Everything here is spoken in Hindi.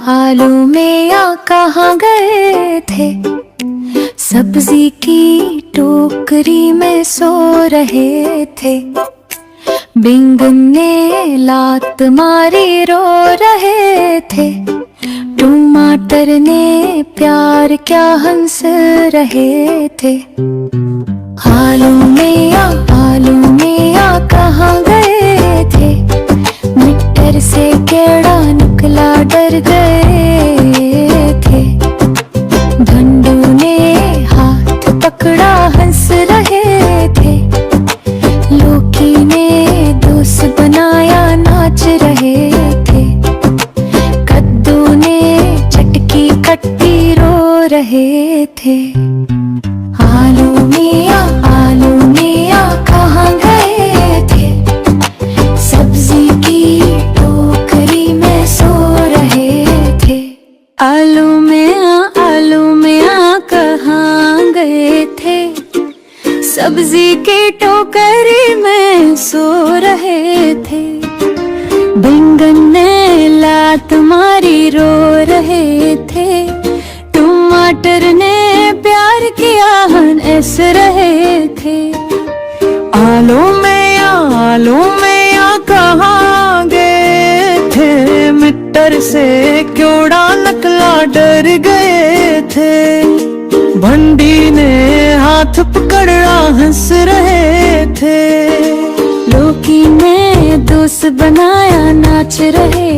हालों में या कहाँ गए थे, सब्जी की टोकरी में सो रहे थे। बिंगन ने लात मारी रो रहे थे, टमाटर ने प्यार क्या हंस रहे थे। हालों में या कहाँ गए थे, मिट्टर से केड़ा निकला डर गए थे। झंडू ने हाथ पकड़ा हंस रहे थे, लौकी ने दोस्त बनाया नाच रहे थे। कद्दू ने चटकी कट्टी रो रहे थे। हालों में या कहाँ गए थे, सब्जी की टोकरी में सो रहे थे। आलू में कहाँ गए थे, सब्जी की टोकरी में सो रहे थे। बैंगन ने लात मारी रो रहे थे, टमाटर ने प्यार किया हंस रहे थे। आलू में या कहाँ गए थे, मिट्टर से क्योड़ा नकला डर गए थे। भंडी ने हाथ पकड़ा हंस रहे थे, लौकी ने दोस्त बनाया नाच रहे